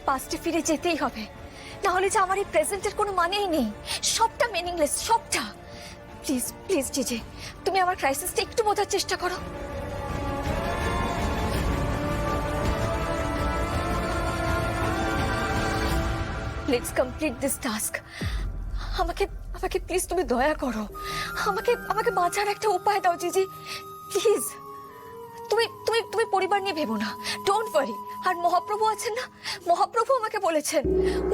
পাস্টে ফিরে যেতেই হবে, না হলে যে আমার এই প্রেজেন্টের কোনো মানেই নেই, সবটা মিনিংলেস, সবটা। প্লিজ প্লিজ জিজি, তুমি আমার ক্রাইসিসটা একটু বোঝার চেষ্টা করো। Let's complete this task. আমাকে আমাকে প্লিজ তুমি দয়া করো, আমাকে আমাকে বাঁচার একটা উপায় দাও জিজি, প্লিজ। তুমি তুমি তুমি পরিবার নিয়ে ভেবো না, ডোন্ট ওয়ারি। আর মহাপ্রভু আছেন না, মহাপ্রভু আমাকে বলেছেন,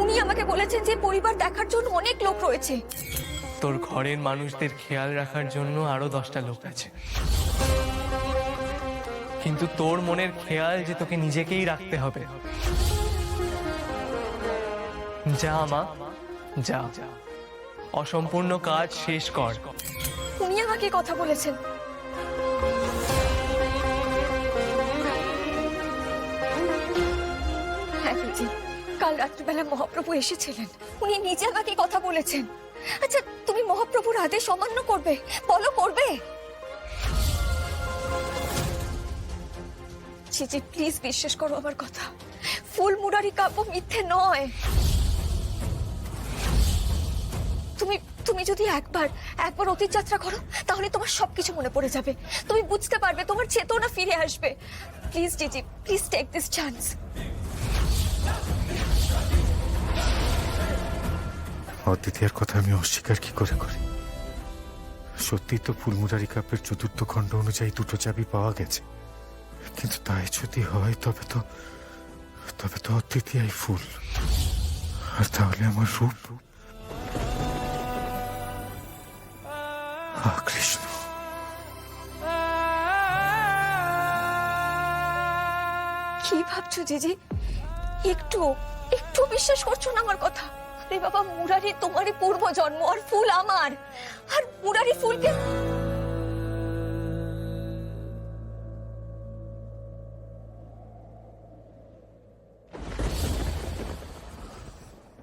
উনি আমাকে বলেছেন যে পরিবার দেখার জন্য অনেক লোক রয়েছে। তোর ঘরের মানুষদের খেয়াল রাখার জন্য আরো 10টা লোক আছে, কিন্তু তোর মনের খেয়াল যে তোকে নিজেকেই রাখতে হবে। যা মা, যা, অসম্পূর্ণ কাজ শেষ কর। উনি আমাকে কথা বলেছেন। হ্যাঁ দিদি, কাল রাত্রিবেলা মহাপ্রভু এসেছিলেন, উনি নিজে আমাকে কথা বলেছেন। আচ্ছা, তুমি মহাপ্রভুর আদেশ অমান্য করবে? বলো, করবে? জি প্লিজ বিশ্বাস করো আমার কথা, ফুল মুরারি কাব্য মিথ্যে নয়। তুমি তুমি যদি একবার অতীত যাত্রা করো, তাহলে তোমার সবকিছু মনে পড়ে যাবে, তুমি বুঝতে পারবে, তোমার চেতনা ফিরে আসবে। প্লিজ জিজি, প্লিজ টেক দিস চান্স। অদ্বিতীয়ার কথা আমি অস্বীকার কি করে করি? সত্যি তো ফুলমুরারি কাপের চতুর্থ খণ্ড অনুযায়ী দুটো চাবি পাওয়া গেছে, কিন্তু তাই যদি হয় তবে তো অদ্বিতীয়াই ফুল, আর তাহলে আমার রূপ। কৃষ্ণ, কি ভাবছো জিজি? একটু একটু বিশ্বাস করছো না আমার কথা? আরে বাবা, মুরারি তোমারই পূর্ব জন্ম, আর ফুল আমার, আর মুরারি ফুলকে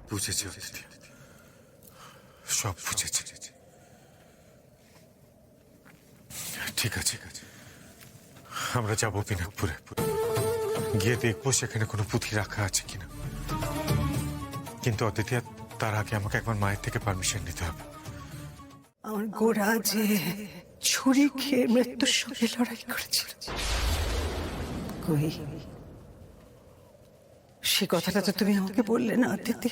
বুঝেছি অদ্বিতীয়া, সব বুঝেছি। ঠিক আছে, আমরা যাবো পিনাকপুরে, গিয়ে দেখবো সেখানে কোনো পুঁথি রাখা আছে কিনা। কিন্তু অদ্বিতীয়া, তার আগে আমাকে একবার মায়ের থেকে পারমিশন নিতে হবে। আমার গোড়া যে ছুরি খেয়ে মৃত্যুর সঙ্গে লড়াই করেছিল, কই সে কথাটা তো তুমি আমাকে বললে না অদিতি?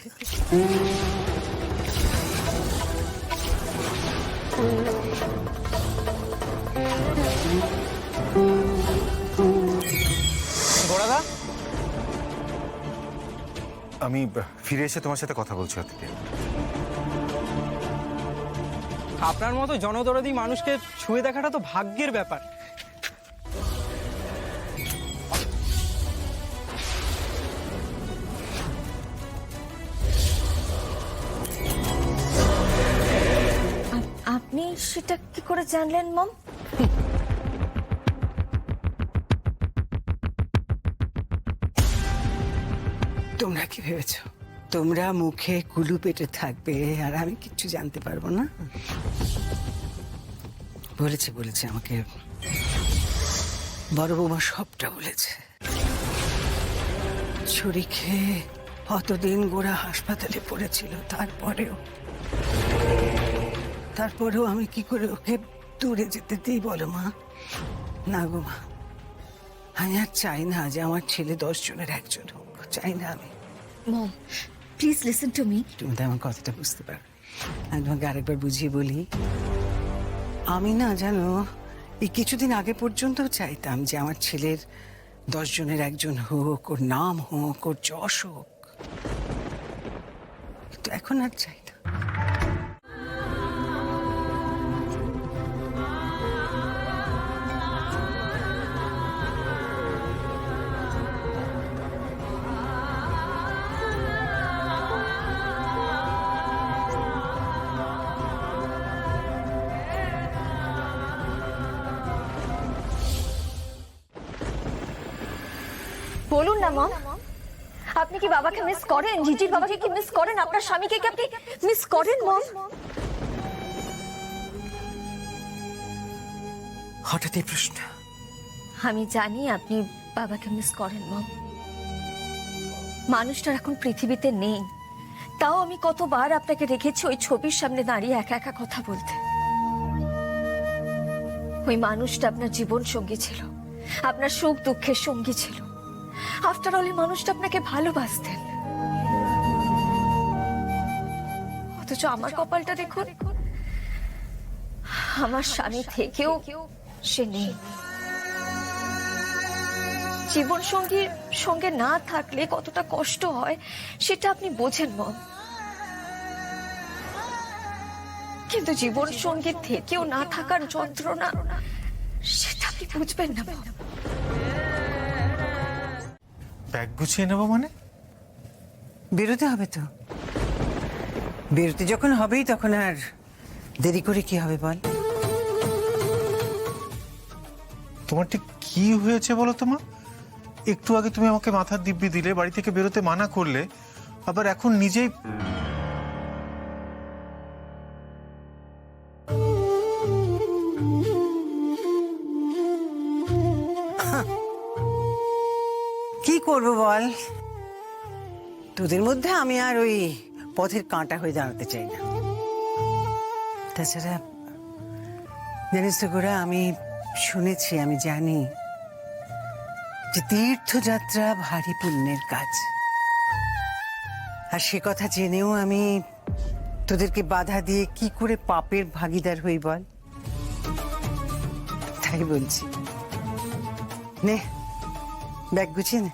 গোড়াদা, আমি ফিরে এসে তোমার সাথে কথা বলছি অদ্বিতীয়া। আপনার মতো জনদরদি মানুষকে ছুঁয়ে দেখাটা তো ভাগ্যের ব্যাপার। আপনি সেটা কি করে জানলেন মম? তোমরা কি ভেবেছ তোমরা মুখে কুলু পেটে থাকবে আর আমি কিচ্ছু জানতে পারবো না? বলেছে আমাকে বড় বৌমা, সবটা বলেছে। ছুরি খেয়ে অতদিন গোড়া হাসপাতালে পড়েছিল, তারপরেও আমি কি করে ওকে দূরে যেতে দিই বলো মা? না গো মা, আমি আর চাই না যে আমার ছেলে 10 জনের একজন হোক, চাই না আমি। মম, প্লিজ লিসেন টু মি। তুমি তো আমার কথাটা বুঝতে পারো। আমি তোমাকে আরেকবার বুঝিয়ে বলি, আমি না জানো এই কিছুদিন আগে পর্যন্ত চাইতাম যে আমার ছেলের 10 জনের একজন হোক, ওর নাম হোক, ওর যশ হোক, কিন্তু এখন আর চাই না। বলুন না মম, আপনি কি বাবাকে মিস করেন? জিজির বাবাকে কি মিস করেন? আপনার স্বামীকে কি আপনি মিস করেন মম? হঠাৎ এই প্রশ্ন? আমি জানি আপনি বাবাকে মিস করেন মম, মানুষটার এখন পৃথিবীতে নেই, তাও আমি কতবার আপনাকে রেখেছি ওই ছবির সামনে দাঁড়িয়ে একা একা কথা বলতে। ওই মানুষটা আপনার জীবন সঙ্গী ছিল, আপনার সুখ দুঃখের সঙ্গী ছিল। আফটার অল এই মানুষটা আপনাকে ভালোবাসতেন। অথচ আমার কপালটা দেখুন, আমার স্বামী থেকেও সে নেই। জীবন সঙ্গীর সঙ্গে না থাকলে কতটা কষ্ট হয় সেটা আপনি বোঝেন মম, কিন্তু জীবন সঙ্গী থেকেও না থাকার যন্ত্রণা সেটা আপনি বুঝবেন না মম। ব্যাগ গুছিয়ে নেবো মানে? বেরোতে হবে তো, বেরোতে যখন হবেই তখন আর দেরি করে কি হবে বল? তোমার ঠিক কি হয়েছে বলো তো মা? একটু আগে তুমি আমাকে মাথার দিব্যি দিলে, বাড়ি থেকে বেরোতে মানা করলে, আবার এখন নিজেই কি করব বল, তোদের মধ্যে আমি আর ওই পথের কাঁটা হয়ে দাঁড়াতে চাই না। তাছাড়া জানিস তো গোরা, আমি শুনেছি, আমি জানি যে তীর্থযাত্রা ভারী পুণ্যের কাজ, আর সে কথা জেনেও আমি তোদেরকে বাধা দিয়ে কি করে পাপের ভাগীদার হই বল? তাই বলছি, নে ব্যাগ গুছিয়ে নে।